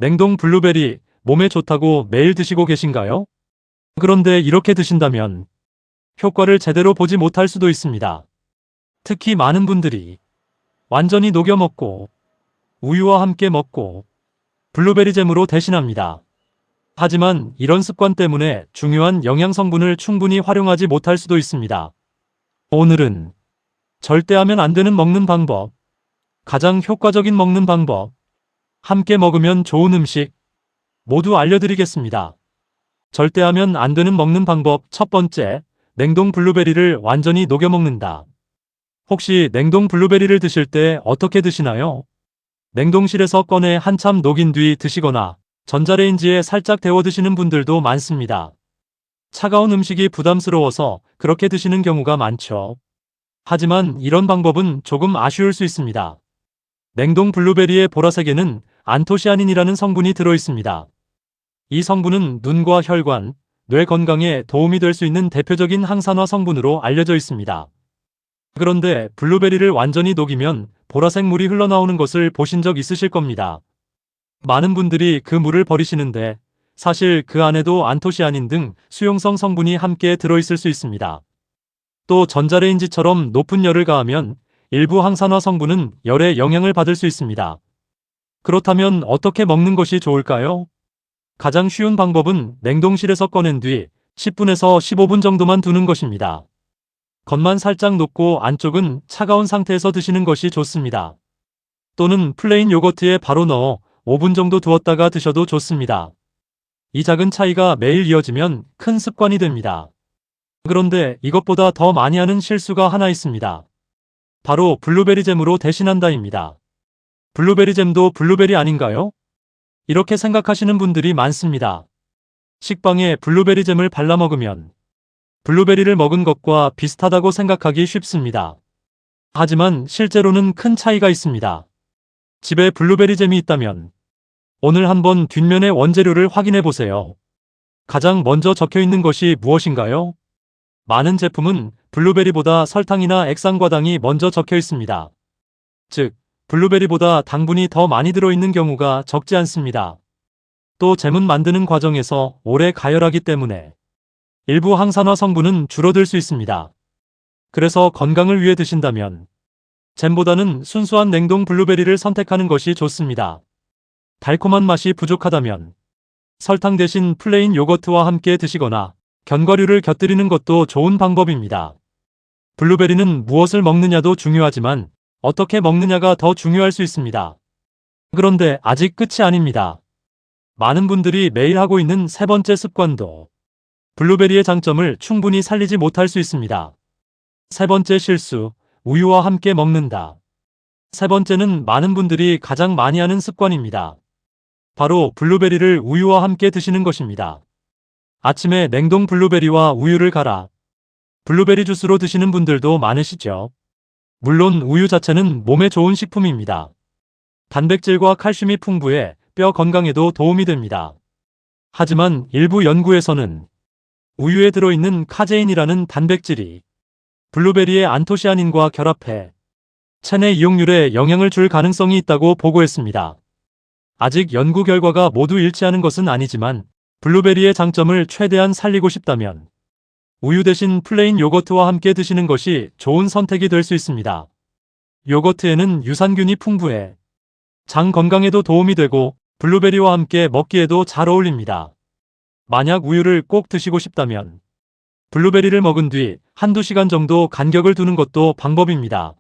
냉동 블루베리 몸에 좋다고 매일 드시고 계신가요? 그런데 이렇게 드신다면 효과를 제대로 보지 못할 수도 있습니다. 특히 많은 분들이 완전히 녹여 먹고 우유와 함께 먹고 블루베리 잼으로 대신합니다. 하지만 이런 습관 때문에 중요한 영양 성분을 충분히 활용하지 못할 수도 있습니다. 오늘은 절대 하면 안 되는 먹는 방법, 가장 효과적인 먹는 방법, 함께 먹으면 좋은 음식 모두 알려드리겠습니다. 절대 하면 안 되는 먹는 방법 첫 번째, 냉동 블루베리를 완전히 녹여 먹는다. 혹시 냉동 블루베리를 드실 때 어떻게 드시나요? 냉동실에서 꺼내 한참 녹인 뒤 드시거나 전자레인지에 살짝 데워 드시는 분들도 많습니다. 차가운 음식이 부담스러워서 그렇게 드시는 경우가 많죠. 하지만 이런 방법은 조금 아쉬울 수 있습니다. 냉동 블루베리의 보라색에는 안토시아닌이라는 성분이 들어 있습니다. 이 성분은 눈과 혈관, 뇌 건강에 도움이 될 수 있는 대표적인 항산화 성분으로 알려져 있습니다. 그런데 블루베리를 완전히 녹이면 보라색 물이 흘러나오는 것을 보신 적 있으실 겁니다. 많은 분들이 그 물을 버리시는데 사실 그 안에도 안토시아닌 등 수용성 성분이 함께 들어있을 수 있습니다. 또 전자레인지처럼 높은 열을 가하면 일부 항산화 성분은 열에 영향을 받을 수 있습니다. 그렇다면 어떻게 먹는 것이 좋을까요? 가장 쉬운 방법은 냉동실에서 꺼낸 뒤 10분에서 15분 정도만 두는 것입니다. 겉만 살짝 녹고 안쪽은 차가운 상태에서 드시는 것이 좋습니다. 또는 플레인 요거트에 바로 넣어 5분 정도 두었다가 드셔도 좋습니다. 이 작은 차이가 매일 이어지면 큰 습관이 됩니다. 그런데 이것보다 더 많이 하는 실수가 하나 있습니다. 바로 블루베리 잼으로 대신한다입니다. 블루베리 잼도 블루베리 아닌가요? 이렇게 생각하시는 분들이 많습니다. 식빵에 블루베리 잼을 발라 먹으면 블루베리를 먹은 것과 비슷하다고 생각하기 쉽습니다. 하지만 실제로는 큰 차이가 있습니다. 집에 블루베리 잼이 있다면 오늘 한번 뒷면의 원재료를 확인해 보세요. 가장 먼저 적혀 있는 것이 무엇인가요? 많은 제품은 블루베리보다 설탕이나 액상과당이 먼저 적혀 있습니다. 즉, 블루베리보다 당분이 더 많이 들어있는 경우가 적지 않습니다. 또 잼은 만드는 과정에서 오래 가열하기 때문에 일부 항산화 성분은 줄어들 수 있습니다. 그래서 건강을 위해 드신다면 잼보다는 순수한 냉동 블루베리를 선택하는 것이 좋습니다. 달콤한 맛이 부족하다면 설탕 대신 플레인 요거트와 함께 드시거나 견과류를 곁들이는 것도 좋은 방법입니다. 블루베리는 무엇을 먹느냐도 중요하지만 어떻게 먹느냐가 더 중요할 수 있습니다. 그런데 아직 끝이 아닙니다. 많은 분들이 매일 하고 있는 세 번째 습관도 블루베리의 장점을 충분히 살리지 못할 수 있습니다. 세 번째 실수, 우유와 함께 먹는다. 세 번째는 많은 분들이 가장 많이 하는 습관입니다. 바로 블루베리를 우유와 함께 드시는 것입니다. 아침에 냉동 블루베리와 우유를 갈아 블루베리 주스로 드시는 분들도 많으시죠. 물론 우유 자체는 몸에 좋은 식품입니다. 단백질과 칼슘이 풍부해 뼈 건강에도 도움이 됩니다. 하지만 일부 연구에서는 우유에 들어있는 카제인이라는 단백질이 블루베리의 안토시아닌과 결합해 체내 이용률에 영향을 줄 가능성이 있다고 보고했습니다. 아직 연구 결과가 모두 일치하는 것은 아니지만 블루베리의 장점을 최대한 살리고 싶다면 우유 대신 플레인 요거트와 함께 드시는 것이 좋은 선택이 될 수 있습니다. 요거트에는 유산균이 풍부해 장 건강에도 도움이 되고 블루베리와 함께 먹기에도 잘 어울립니다. 만약 우유를 꼭 드시고 싶다면 블루베리를 먹은 뒤 한두 시간 정도 간격을 두는 것도 방법입니다.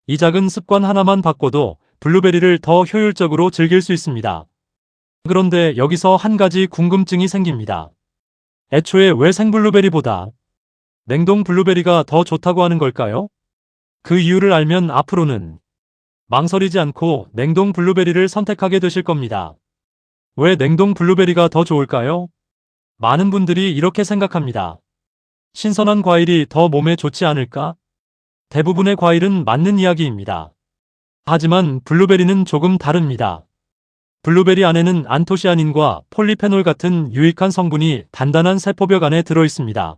이 작은 습관 하나만 바꿔도 블루베리를 더 효율적으로 즐길 수 있습니다. 그런데 여기서 한 가지 궁금증이 생깁니다. 애초에 왜 생블루베리보다 냉동 블루베리가 더 좋다고 하는 걸까요? 그 이유를 알면 앞으로는 망설이지 않고 냉동 블루베리를 선택하게 되실 겁니다. 왜 냉동 블루베리가 더 좋을까요? 많은 분들이 이렇게 생각합니다. 신선한 과일이 더 몸에 좋지 않을까? 대부분의 과일은 맞는 이야기입니다. 하지만 블루베리는 조금 다릅니다. 블루베리 안에는 안토시아닌과 폴리페놀 같은 유익한 성분이 단단한 세포벽 안에 들어있습니다.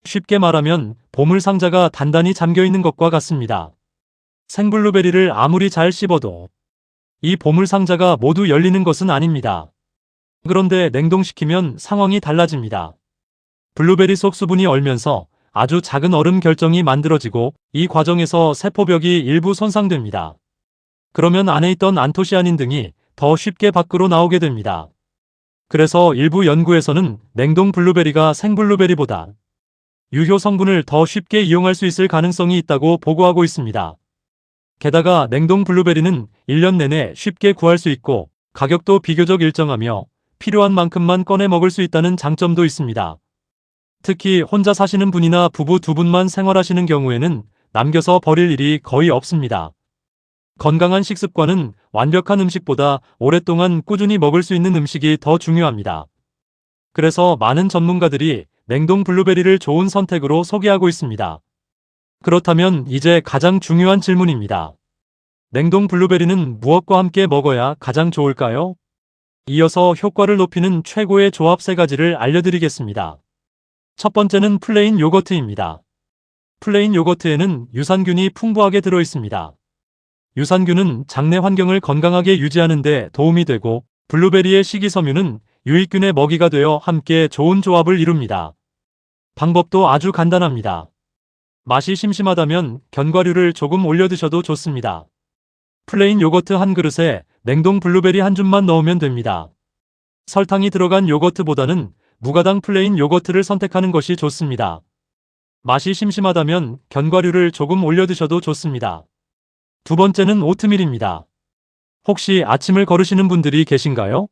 쉽게 말하면 보물 상자가 단단히 잠겨 있는 것과 같습니다. 생블루베리를 아무리 잘 씹어도 이 보물 상자가 모두 열리는 것은 아닙니다. 그런데 냉동시키면 상황이 달라집니다. 블루베리 속 수분이 얼면서 아주 작은 얼음 결정이 만들어지고 이 과정에서 세포벽이 일부 손상됩니다. 그러면 안에 있던 안토시아닌 등이 더 쉽게 밖으로 나오게 됩니다. 그래서 일부 연구에서는 냉동 블루베리가 생블루베리보다 유효 성분을 더 쉽게 이용할 수 있을 가능성이 있다고 보고하고 있습니다. 게다가 냉동 블루베리는 1년 내내 쉽게 구할 수 있고 가격도 비교적 일정하며 필요한 만큼만 꺼내 먹을 수 있다는 장점도 있습니다. 특히 혼자 사시는 분이나 부부 두 분만 생활하시는 경우에는 남겨서 버릴 일이 거의 없습니다. 건강한 식습관은 완벽한 음식보다 오랫동안 꾸준히 먹을 수 있는 음식이 더 중요합니다. 그래서 많은 전문가들이 냉동 블루베리를 좋은 선택으로 소개하고 있습니다. 그렇다면 이제 가장 중요한 질문입니다. 냉동 블루베리는 무엇과 함께 먹어야 가장 좋을까요? 이어서 효과를 높이는 최고의 조합 3가지를 알려드리겠습니다. 첫 번째는 플레인 요거트입니다. 플레인 요거트에는 유산균이 풍부하게 들어있습니다. 유산균은 장내 환경을 건강하게 유지하는 데 도움이 되고 블루베리의 식이섬유는 유익균의 먹이가 되어 함께 좋은 조합을 이룹니다. 방법도 아주 간단합니다. 맛이 심심하다면 견과류를 조금 올려 드셔도 좋습니다. 플레인 요거트 한 그릇에 냉동 블루베리 한 줌만 넣으면 됩니다. 설탕이 들어간 요거트보다는 무가당 플레인 요거트를 선택하는 것이 좋습니다. 맛이 심심하다면 견과류를 조금 올려 드셔도 좋습니다. 두 번째는 오트밀입니다. 혹시 아침을 거르시는 분들이 계신가요?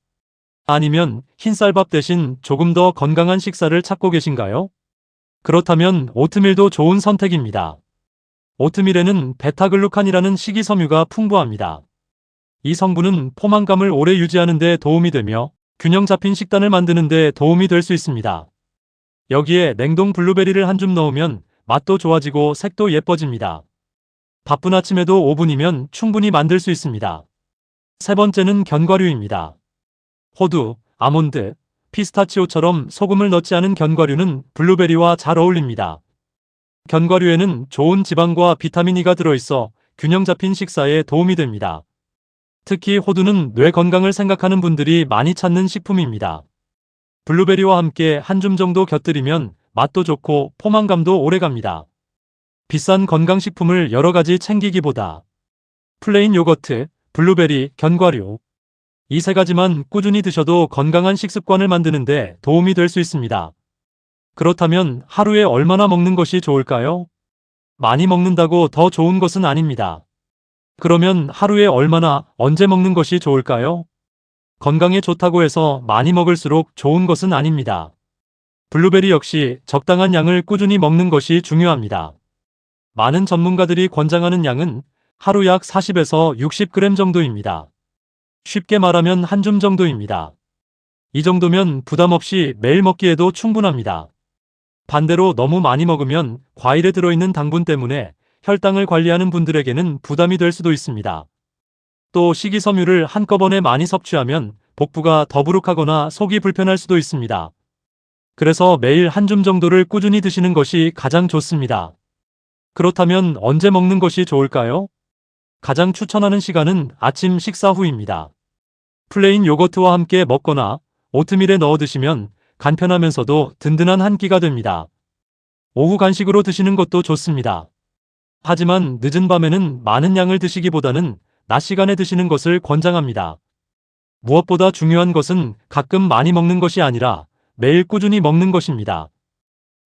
아니면 흰쌀밥 대신 조금 더 건강한 식사를 찾고 계신가요? 그렇다면 오트밀도 좋은 선택입니다. 오트밀에는 베타글루칸이라는 식이섬유가 풍부합니다. 이 성분은 포만감을 오래 유지하는 데 도움이 되며 균형 잡힌 식단을 만드는 데 도움이 될 수 있습니다. 여기에 냉동 블루베리를 한 줌 넣으면 맛도 좋아지고 색도 예뻐집니다. 바쁜 아침에도 5분이면 충분히 만들 수 있습니다. 세 번째는 견과류입니다. 호두, 아몬드, 피스타치오처럼 소금을 넣지 않은 견과류는 블루베리와 잘 어울립니다. 견과류에는 좋은 지방과 비타민 E가 들어있어 균형 잡힌 식사에 도움이 됩니다. 특히 호두는 뇌 건강을 생각하는 분들이 많이 찾는 식품입니다. 블루베리와 함께 한 줌 정도 곁들이면 맛도 좋고 포만감도 오래갑니다. 비싼 건강식품을 여러 가지 챙기기보다 플레인 요거트, 블루베리, 견과류 이 3가지만 꾸준히 드셔도 건강한 식습관을 만드는데 도움이 될 수 있습니다. 그렇다면 하루에 얼마나 먹는 것이 좋을까요? 많이 먹는다고 더 좋은 것은 아닙니다. 그러면 하루에 얼마나, 언제 먹는 것이 좋을까요? 건강에 좋다고 해서 많이 먹을수록 좋은 것은 아닙니다. 블루베리 역시 적당한 양을 꾸준히 먹는 것이 중요합니다. 많은 전문가들이 권장하는 양은 하루 약 40에서 60g 정도입니다. 쉽게 말하면 한 줌 정도입니다. 이 정도면 부담 없이 매일 먹기에도 충분합니다. 반대로 너무 많이 먹으면 과일에 들어있는 당분 때문에 혈당을 관리하는 분들에게는 부담이 될 수도 있습니다. 또 식이섬유를 한꺼번에 많이 섭취하면 복부가 더부룩하거나 속이 불편할 수도 있습니다. 그래서 매일 한 줌 정도를 꾸준히 드시는 것이 가장 좋습니다. 그렇다면 언제 먹는 것이 좋을까요? 가장 추천하는 시간은 아침 식사 후입니다. 플레인 요거트와 함께 먹거나 오트밀에 넣어 드시면 간편하면서도 든든한 한 끼가 됩니다. 오후 간식으로 드시는 것도 좋습니다. 하지만 늦은 밤에는 많은 양을 드시기보다는 낮 시간에 드시는 것을 권장합니다. 무엇보다 중요한 것은 가끔 많이 먹는 것이 아니라 매일 꾸준히 먹는 것입니다.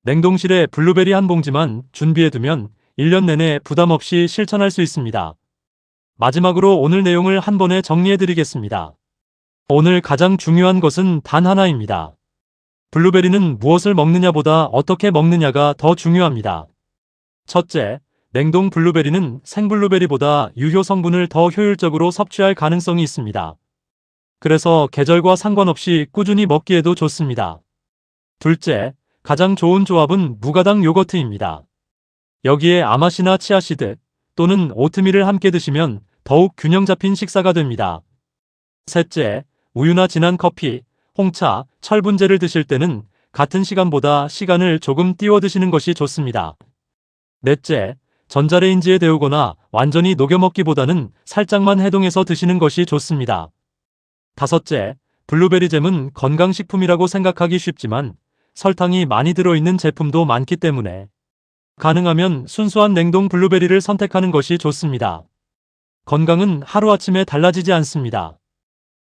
냉동실에 블루베리 한 봉지만 준비해두면 1년 내내 부담 없이 실천할 수 있습니다. 마지막으로 오늘 내용을 한 번에 정리해드리겠습니다. 오늘 가장 중요한 것은 단 하나입니다. 블루베리는 무엇을 먹느냐보다 어떻게 먹느냐가 더 중요합니다. 첫째, 냉동 블루베리는 생블루베리보다 유효 성분을 더 효율적으로 섭취할 가능성이 있습니다. 그래서 계절과 상관없이 꾸준히 먹기에도 좋습니다. 둘째, 가장 좋은 조합은 무가당 요거트입니다. 여기에 아마시나 치아씨드 또는 오트밀을 함께 드시면 더욱 균형 잡힌 식사가 됩니다. 셋째, 우유나 진한 커피, 홍차, 철분제를 드실 때는 같은 시간보다 시간을 조금 띄워 드시는 것이 좋습니다. 넷째, 전자레인지에 데우거나 완전히 녹여 먹기보다는 살짝만 해동해서 드시는 것이 좋습니다. 다섯째, 블루베리 잼은 건강식품이라고 생각하기 쉽지만 설탕이 많이 들어있는 제품도 많기 때문에 가능하면 순수한 냉동 블루베리를 선택하는 것이 좋습니다. 건강은 하루아침에 달라지지 않습니다.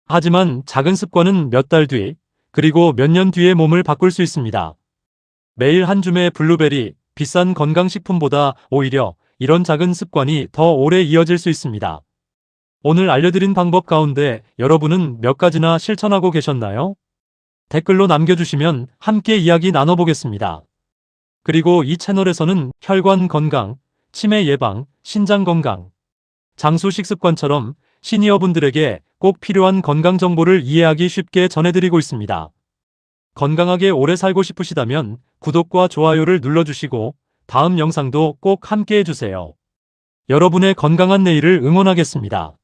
하지만 작은 습관은 몇 달 뒤, 그리고 몇 년 뒤에 몸을 바꿀 수 있습니다. 매일 한 줌의 블루베리, 비싼 건강식품보다 오히려 이런 작은 습관이 더 오래 이어질 수 있습니다. 오늘 알려드린 방법 가운데 여러분은 몇 가지나 실천하고 계셨나요? 댓글로 남겨주시면 함께 이야기 나눠보겠습니다. 그리고 이 채널에서는 혈관 건강, 치매 예방, 신장 건강, 장수 식습관처럼 시니어분들에게 꼭 필요한 건강 정보를 이해하기 쉽게 전해드리고 있습니다. 건강하게 오래 살고 싶으시다면 구독과 좋아요를 눌러주시고 다음 영상도 꼭 함께 해주세요. 여러분의 건강한 내일을 응원하겠습니다.